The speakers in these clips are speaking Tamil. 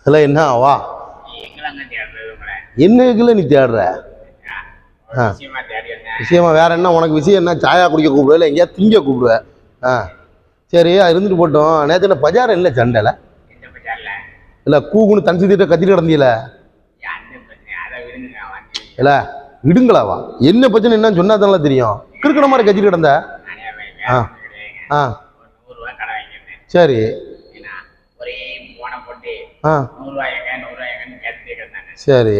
அதெல்லாம் என்ன வா என்னக்குள்ள நீ தேடுற? விஷயமா வேற என்ன உனக்கு விஷயம் என்ன? சாயா குடிக்க கூப்பிடுவ இல்லை எங்கேயா திங்க கூப்பிடுவ? சரி அது இருந்துட்டு போட்டோம். நேற்று பஜார் இல்லை சண்டையில் இல்லை கூகுன்னு தன் சுத்திட்ட கத்திட்டு கிடந்தீல இல்லை விடுங்களாவா? என்ன பிரச்சனை என்னன்னு சொன்னா தானே தெரியும். கிறுக்கிற மாதிரி கத்திட்டு கிடந்த. சரி சரி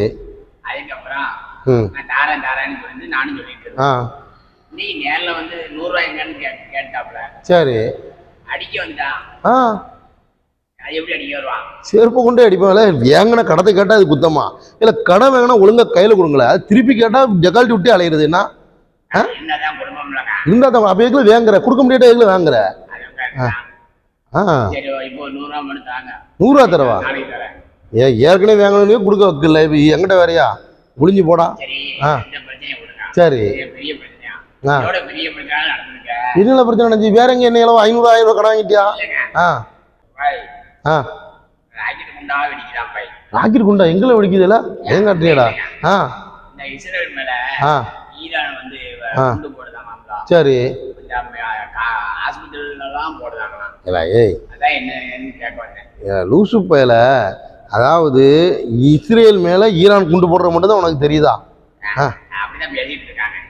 சரி செருப்பு கொண்டே அடிப்பாங்களே. வேங்கின கடத்தை கேட்டா அது குத்தமா? இல்ல கடை வேங்கினா ஒழுங்கா கையில கொடுங்களேன். அது திருப்பி கேட்டா ஜக்கால்ட்டி விட்டு அலையிறது என்ன இருந்தா தான் அப்ப வேங்குற கொடுக்க முடியாத வாங்குற. 100 தரவா? ஏற்கனவே வேங்கணும் கொடுக்க வைக்கல. இப்ப எங்கிட்ட வேறையா குளிஞ்சு போடா. சரி என்ன பிரச்சனை நினைச்சு வேற எங்க என்ன 500,000 ரூபாய் கடன் வாங்கிட்டியா? ராக்கெட் குண்டா எங்களை வெடிக்குதுல ஏன் காட்டுறீடா? சரி லூசு பயல. அதாவது இஸ்ரேல் மேல ஈரான் குண்டு போடுற மட்டும் தான் உனக்கு தெரியுதா?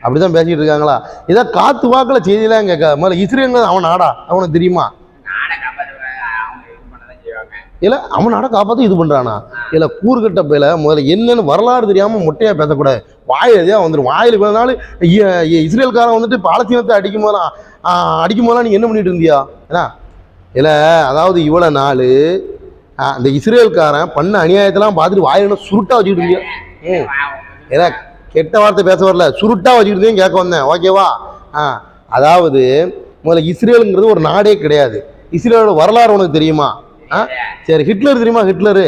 அப்படிதான் பேசிட்டு இருக்காங்களா? இதை காத்து வாக்குல செய்தியெல்லாம் கேட்க முதல்ல இஸ்ரேல் அவன் நாடா அவனுக்கு தெரியுமா? இல்ல அவன் நாடா காப்பாற்ற இது பண்றானா? இல்ல கூறுகட்ட பயில முதல்ல என்னன்னு வரலாறு தெரியாம மொட்டையா பேசக்கூடாது. வாயில் எதையா வந்துடும். வாயில் இவ்வளவு நாள் இஸ்ரேல்காரன் வந்துட்டு பாலஸ்தீனத்தை அடிக்கும் போதெல்லாம் நீ என்ன பண்ணிட்டு இருந்தியா? ஏன்னா இல்ல அதாவது இவ்வளவு நாள் அந்த இஸ்ரேல்காரன் பண்ண அநியாயத்தெல்லாம் பார்த்துட்டு வாயில சுருட்டா வச்சுக்கிட்டு இருந்தியா? ஏன்னா கெட்ட வார்த்தை பேச வரல, சுருட்டா வச்சுக்கிட்டு கேட்க வந்தேன். ஓகேவா? அதாவது முதல்ல இஸ்ரேலுங்கிறது ஒரு நாடே கிடையாது. இஸ்ரேலோட வரலாறு உனக்கு தெரியுமா? சரி ஹிட்லர் தெரியுமா? ஹிட்லர்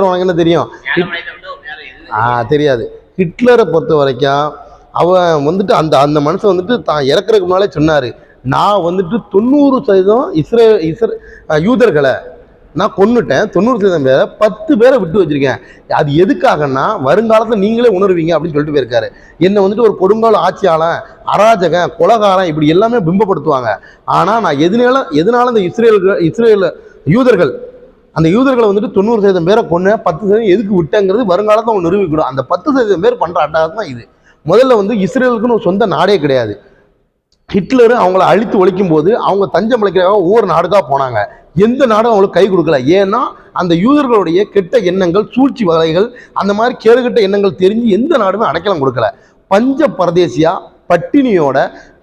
உனக்கு என்ன தெரியும்? தெரியாது. ஹிட்லரை பொறுத்த வரைக்கும் அவன் வந்துட்டு அந்த அந்த மனுஷன் வந்துட்டு தான் இறக்குறதுக்கு முன்னாலே சொன்னாரு, நான் வந்துட்டு 90% யூதர்களை நான் கொன்னுட்டேன், 90% பேரை 10 பேரை விட்டு வச்சிருக்கேன். அது எதுக்காகன்னா வருங்காலத்தில் நீங்களே உணர்வீங்க அப்படின்னு சொல்லிட்டு போயிருக்காரு. என்னை வந்துட்டு ஒரு கொடுங்கால ஆட்சியாளன், அராஜகன், கொலகாரன் இப்படி எல்லாமே பிம்பப்படுத்துவாங்க. ஆனால் நான் எதனால இந்த இஸ்ரேல் யூதர்கள் அந்த யூதர்களை வந்துட்டு 90% பேரை கொண்டு 10% எதுக்கு விட்டேங்கிறது வருங்காலத்தை அவங்க நிரூபிக்கணும். அந்த 10% பேர் பண்ற அட்டாகம் தான் இது. முதல்ல வந்து இஸ்ரேலுக்குன்னு ஒரு சொந்த நாடே கிடையாது. ஹிட்லர் அவங்கள அழித்து ஒழிக்கும் போது அவங்க தஞ்சம் அளிக்கிறதாக ஒவ்வொரு நாடுக்காக போனாங்க. எந்த நாடும் அவங்களுக்கு கை கொடுக்கல. ஏன்னா அந்த யூதர்களுடைய கெட்ட எண்ணங்கள், சூழ்ச்சி வகைகள், அந்த மாதிரி கேடுகட்ட எண்ணங்கள் தெரிஞ்சு எந்த நாடுமே அடைக்கலம் கொடுக்கல. பஞ்ச பரதேசியா பட்டினியோட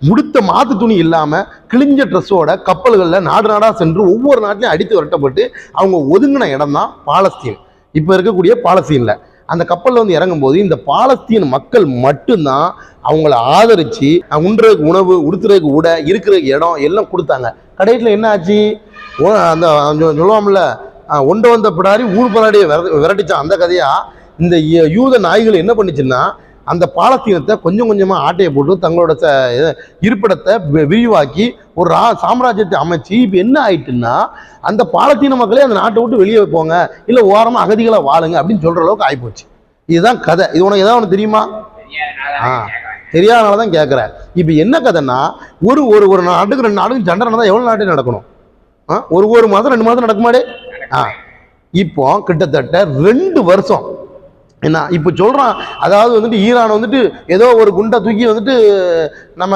முடுத்த மாத்து துணி இல்லாம கிழிஞ்ச ட்ரெஸ்ஸோட கப்பல்களில் நாடாக சென்று ஒவ்வொரு நாட்டிலையும் அடித்து விரட்டப்பட்டு அவங்க ஒதுங்கின இடம் தான் பாலஸ்தீன். இப்போ இருக்கக்கூடிய பாலஸ்தீன்ல அந்த கப்பலில் வந்து இறங்கும் போது இந்த பாலஸ்தீன் மக்கள் மட்டும்தான் அவங்கள ஆதரிச்சு உண்றதுக்கு உணவு, உடுத்துறதுக்கு உடை, இருக்கிறதுக்கு இடம் எல்லாம் கொடுத்தாங்க. கடைசியில் என்ன ஆச்சு? அந்த சொல்லுவாங்கல்ல ஒண்ட வந்த பிடாரி ஊர் பலாடியை விரட்டிச்சான். அந்த கதையா இந்த யூத நாய்கள் என்ன பண்ணுச்சுன்னா அந்த பாலஸ்தீனத்தை கொஞ்சம் கொஞ்சமாக ஆட்டையை போட்டு தங்களோட இருப்பிடத்தை விரிவாக்கி ஒரு சாம்ராஜ்யத்தை அமைச்சு இப்போ என்ன ஆயிட்டுன்னா அந்த பாலஸ்தீன மக்களே அந்த நாட்டை விட்டு வெளியே வைப்போங்க, இல்லை ஓரமாக அகதிகளை வாழுங்க அப்படின்னு சொல்ற அளவுக்கு ஆகிப்போச்சு. இதுதான் கதை. இது உனக்கு ஏதாவது ஒன்று தெரியுமா? தெரியாதனால தான் கேட்குறேன். இப்போ என்ன கதைன்னா ஒரு நாட்டுக்கு 2 நாட்டுக்கும் சண்டை நடந்தால் எவ்வளோ நாட்டே நடக்கணும்? ஒரு மாதம் 2 மாதம் நடக்குமாடே. இப்போ கிட்டத்தட்ட 2 வருஷம் என்ன இப்போ சொல்றான். அதாவது வந்துட்டு ஈரான் வந்துட்டு ஏதோ ஒரு குண்டை தூக்கி வந்துட்டு நம்ம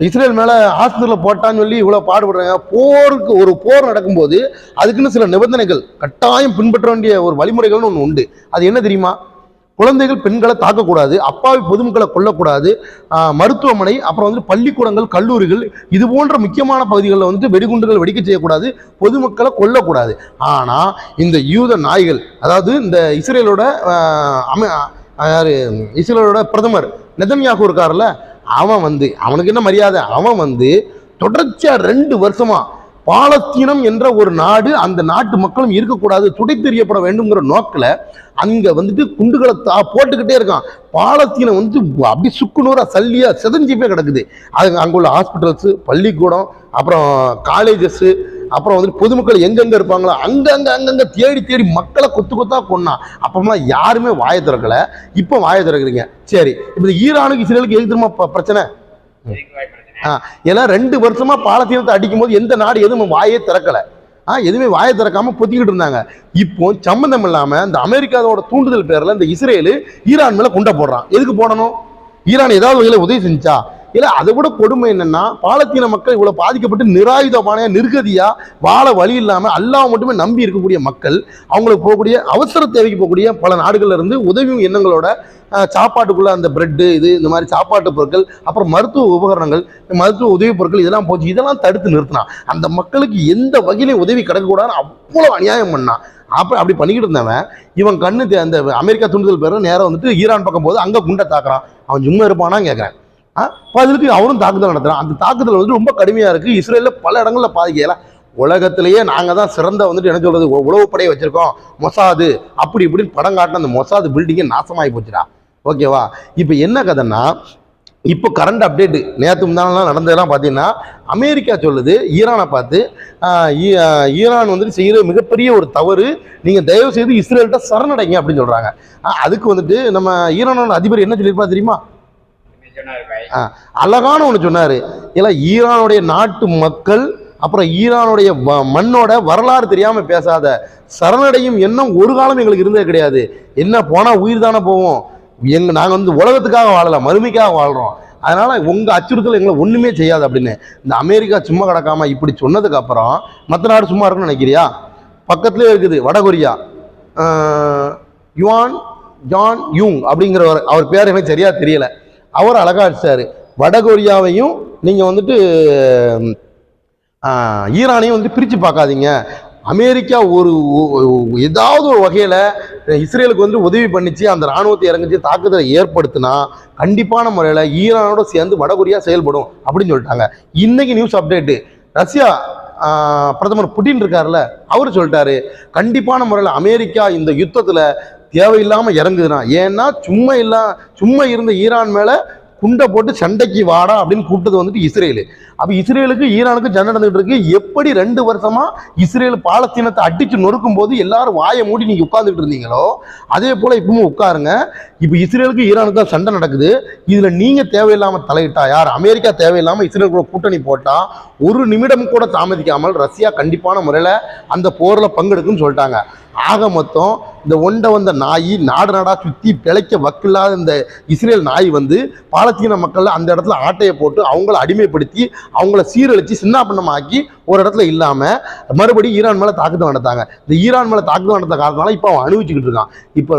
இஸ்ரேல் மேல ஆஸ்பத்திரியில் போட்டான்னு சொல்லி இவ்வளவு பாடுபடுறாங்க. ஒரு போர் நடக்கும்போது அதுக்குன்னு சில நிபந்தனைகள் கட்டாயம் பின்பற்ற வேண்டிய ஒரு வழிமுறைகள்னு ஒன்று உண்டு. அது என்ன தெரியுமா? குழந்தைகள் பெண்களை தாக்கக்கூடாது, அப்பாவி பொதுமக்களை கொல்லக்கூடாது, மருத்துவமனை, அப்புறம் வந்து பள்ளிக்கூடங்கள், கல்லூரிகள் இது போன்ற முக்கியமான பகுதிகளில் வந்துட்டு வெடிகுண்டுகள் வெடிக்க செய்யக்கூடாது, பொதுமக்களை கொல்லக்கூடாது. ஆனால் இந்த யூத நாய்கள், அதாவது இந்த இஸ்ரேலோட இஸ்ரேலோட பிரதமர் நெதன்யாகு இருக்காருல்ல, அவன் வந்து அவனுக்கு என்ன மரியாதை? அவன் வந்து தொடர்ச்சியா 2 வருஷமா பாலஸ்தீனம் என்ற ஒரு நாடு, அந்த நாட்டு மக்களும் இருக்கக்கூடாது, துடை தெரியப்பட வேண்டும்ங்கிற நோக்கில் அங்க வந்துட்டு குண்டுகளை போட்டுக்கிட்டே இருக்கான். பாலஸ்தீனம் வந்து அப்படி சுக்குநூறா சல்லியா செதஞ்சிப்பே கிடக்குது. அது அங்குள்ள ஹாஸ்பிட்டல்ஸ், பள்ளிக்கூடம், அப்புறம் காலேஜஸ், அப்புறம் வந்துட்டு பொதுமக்கள் எங்கெங்க இருப்பாங்களோ அங்கங்க தேடி தேடி மக்களை கொத்து கொத்தா கொன்னான். அப்பமெல்லாம் யாருமே வாயை திறக்கல, இப்போ வாயை திறக்குறீங்க. சரி, இப்போ ஈரானுக்கு இஸ்ரேலுக்கு எது தெரியுமா பிரச்சனை? ஏன்னா 2 வருஷமா பாலஸ்தீனத்தை அடிக்கும் போது எந்த நாடு எதுவும் வாயே திறக்கல, எதுவுமே வாயை திறக்காம பொத்திக்கிட்டு இருந்தாங்க. இப்போ சம்பந்தம் இல்லாம இந்த அமெரிக்காவோட தூண்டுதல் பேர்ல இந்த இஸ்ரேல் ஈரான் மேல குண்டை போடுறான். எதுக்கு போடணும்? ஈரான் ஏதாவது வகையில உதவி செஞ்சா? இல்ல அதை விட கொடுமை என்னன்னா, பாலஸ்தீன மக்கள் இவ்வளவு பாதிக்கப்பட்டு நிராயுதபானையா நிர்கதியா வாழ வழி இல்லாம அல்லாஹ் மட்டுமே நம்பி இருக்கக்கூடிய மக்கள், அவங்களுக்கு போகக்கூடிய அவசர தேவைக்கு போகக்கூடிய பல நாடுகள்ல இருந்து உதவியும் எண்ணங்களோட சாப்பாட்டுக்குள்ள அந்த பிரெட்டு, இது இந்த மாதிரி சாப்பாட்டு பொருட்கள், அப்புறம் மருத்துவ உபகரணங்கள், மருத்துவ உதவி பொருட்கள் இதெல்லாம் போச்சு. இதெல்லாம் தடுத்து நிறுத்தினான். அந்த மக்களுக்கு எந்த வகையிலையும் உதவி கிடைக்கக்கூடாதுன்னு அவ்வளவு அநியாயம் பண்ணான். அப்படி பண்ணிக்கிட்டு இருந்தவன் இவன் கண்ணு அந்த அமெரிக்கா தூண்டுதல் பேர் நேரம் வந்துட்டு ஈரான் பக்கம் போது அங்க குண்டை தாக்குறான். அவன் சும்மா இருப்பானான்னு கேட்கறேன். அதுக்கு அவரும் தாக்குதல் நடத்துறான். அந்த தாக்குதல் வந்து ரொம்ப கடுமையா இருக்கு. இஸ்ரேல்ல பல இடங்கள்ல பாதிக்கல. உலகத்திலேயே நாங்க தான் சிறந்த வந்துட்டு என்ன சொல்றது உளவுப்படையை வச்சிருக்கோம் மொசாது அப்படி இப்படின்னு படம் காட்டின அந்த மொசாது பில்டிங்கே நாசமாகி போச்சுடா. ஓகேவா? இப்போ என்ன கதைன்னா, இப்போ கரண்ட் அப்டேட்டு நேற்று முந்தானெலாம் நடந்ததெல்லாம் பார்த்தீங்கன்னா, அமெரிக்கா சொல்லுது ஈரானை பார்த்து, ஈரான் வந்துட்டு செய்கிற மிகப்பெரிய ஒரு தவறு, நீங்கள் தயவு செய்து இஸ்ரேல்கிட்ட சரணடைங்க அப்படின்னு சொல்கிறாங்க. அதுக்கு வந்துட்டு நம்ம ஈரானோட அதிபர் என்ன சொல்லியிருப்பா தெரியுமா? அழகான ஒன்று சொன்னார். இல்லை, ஈரானுடைய நாட்டு மக்கள் அப்புறம் ஈரானுடைய மண்ணோட வரலாறு தெரியாம பேசாத, சரணடையும் எண்ணம் ஒரு காலம் எங்களுக்கு இருந்தே கிடையாது. என்ன போனா உயிர் தானே போவோம், நாங்க வந்து உலகத்துக்காக வாழல, மறுமைக்காக வாழ்றோம். அதனால உங்க அச்சுறுத்தல் எங்களை ஒண்ணுமே செய்யாது அப்படின்னு இந்த அமெரிக்கா சும்மா கிடக்காம இப்படி சொன்னதுக்கு அப்புறம் மற்ற நாடு சும்மா இருக்குன்னு நினைக்கிறியா? பக்கத்துலேயே இருக்குது வடகொரியா. யுவான் ஜான் யூங் அப்படிங்கிறவர், அவர் பேர் எனக்கு சரியா தெரியல, அவர் அழகா அடிச்சாரு. வடகொரியாவையும் நீங்க வந்துட்டு ஈரானையும் வந்து பிரித்து பார்க்காதீங்க. அமெரிக்கா ஒரு ஏதாவது ஒரு வகையில் இஸ்ரேலுக்கு வந்து உதவி பண்ணிச்சு, அந்த இராணுவத்தை இறங்கிச்சு, தாக்குதலை ஏற்படுத்தினா கண்டிப்பான முறையில் ஈரானோட சேர்ந்து வடகொரியா செயல்படும் அப்படின்னு சொல்லிட்டாங்க. இன்னைக்கு நியூஸ் அப்டேட்டு, ரஷ்யா பிரதமர் புட்டின் இருக்காருல்ல, அவர் சொல்லிட்டாரு கண்டிப்பான முறையில் அமெரிக்கா இந்த யுத்தத்தில் தேவையில்லாமல் இறங்குதுன்னா, ஏன்னா சும்மா இருந்த ஈரான் மேலே குண்டை போட்டு சண்டைக்கு வாடா அப்படின்னு கூப்பிட்டது வந்துட்டு இஸ்ரேலு. அப்போ இஸ்ரேலுக்கு ஈரானுக்கு சண்டை நடந்துகிட்டு இருக்கு. எப்படி 2 வருஷமா இஸ்ரேல் பாலஸ்தீனத்தை அடிச்சு நொறுக்கும் போது எல்லாரும் வாயை மூடி நீங்க உட்கார்ந்துட்டு இருந்தீங்களோ, அதே போல இப்பவும் உட்காருங்க. இப்போ இஸ்ரேலுக்கு ஈரானுக்கு தான் சண்டை நடக்குது. இதுல நீங்க தேவையில்லாம தலையிட்டா, யார் அமெரிக்கா தேவையில்லாம இஸ்ரேல் கூட கூட்டணி போட்டா, ஒரு நிமிடம் கூட தாமதிக்காமல் ரஷ்யா கண்டிப்பான முறையில் அந்த போரில் பங்கெடுக்குன்னு சொல்லிட்டாங்க. ஆக மொத்தம் இந்த ஒண்டை வந்த நாய் நாடு நாடா சுற்றி பிழைக்க வக்கில்லாத இந்த இஸ்ரேல் நாய் வந்து பாலஸ்தீன மக்கள் அந்த இடத்துல ஆட்டையை போட்டு அவங்கள அடிமைப்படுத்தி அவங்கள சீரழிச்சு சின்னாபின்னமாக்கி ஒரு இடத்துல இல்லாமல் மறுபடியும் ஈரான் மேலே தாக்குதல் நடத்தாங்க. இந்த ஈரான் மேலே தாக்குதல் நடத்த காரணத்தால இப்போ அவன் அனுபவிச்சுக்கிட்டு இருக்கான். இப்போ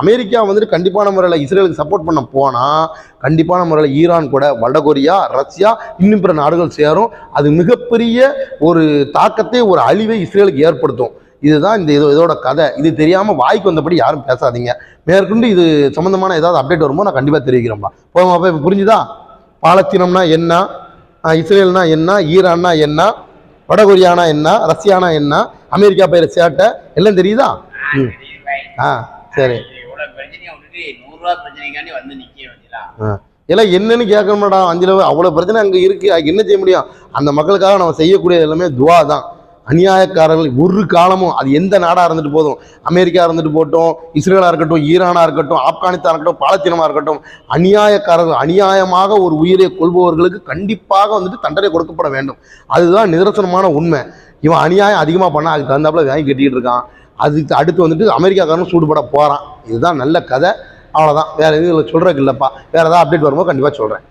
அமெரிக்கா வந்துட்டு கண்டிப்பான முறையில் இஸ்ரேலுக்கு சப்போர்ட் பண்ண போனால் கண்டிப்பான முறையில் ஈரான் கூட வடகொரியா, ரஷ்யா, இன்னும் பிற நாடுகள் சேரும். அது மிகப்பெரிய ஒரு தாக்கத்தை, ஒரு அழிவை இஸ்ரேலுக்கு ஏற்படுத்தும். இதுதான் இதோட கதை. இது தெரியாமல் வாய்க்கு வந்தபடி யாரும் பேசாதீங்க. மேற்கொண்டு இது சம்மந்தமான ஏதாவது அப்டேட் வரும்போது நான் கண்டிப்பாக தெரிவிக்கிறேன்ப்பா. போதுமாப்பா? இப்போ புரிஞ்சுதா? பாலஸ்தீனம்னா என்ன, இஸ்ரேல்னா என்ன, ஈரான்னா என்ன, வடகொரியானா என்ன, ரஷ்யானா என்ன, அமெரிக்கா பேர் சேட்டை எல்லாம் தெரியுதா? சரி. எல்லாம் என்னன்னு கேட்கணும்டா. 5 அவ்வளோ பிரச்சனை அங்கே இருக்கு. அதுக்கு என்ன செய்ய முடியும்? அந்த மக்களுக்காக நம்ம செய்யக்கூடிய எல்லாமே துவா தான். அநியாயக்காரர்கள் ஒரு காலமும், அது எந்த நாடாக இருந்துட்டு போதும், அமெரிக்கா இருந்துட்டு போட்டோம், இஸ்ரேலாக இருக்கட்டும், ஈரானாக இருக்கட்டும், ஆப்கானிஸ்தான் இருக்கட்டும், பாலஸ்தீனமாக இருக்கட்டும், அநியாயக்காரர்கள், அநியாயமாக ஒரு உயிரை கொள்பவர்களுக்கு கண்டிப்பாக வந்துட்டு தண்டனை கொடுக்கப்பட வேண்டும். அதுதான் நிதர்சனமான உண்மை. இவன் அநியாயம் அதிகமாக பண்ணால் அதுக்கு தகுந்தாப்புல வாங்கி கட்டிக்கிட்டு இருக்கான். அதுக்கு அடுத்து வந்துட்டு அமெரிக்காக்காரனும் சூடுபட போகிறான். இதுதான் நல்ல கதை. அவ்வளோதான், வேறு எதுவும் சொல்கிறதுக்கு இல்லைப்பா. வேறு ஏதாவது அப்டேட் வரும்போது கண்டிப்பாக சொல்கிறேன்.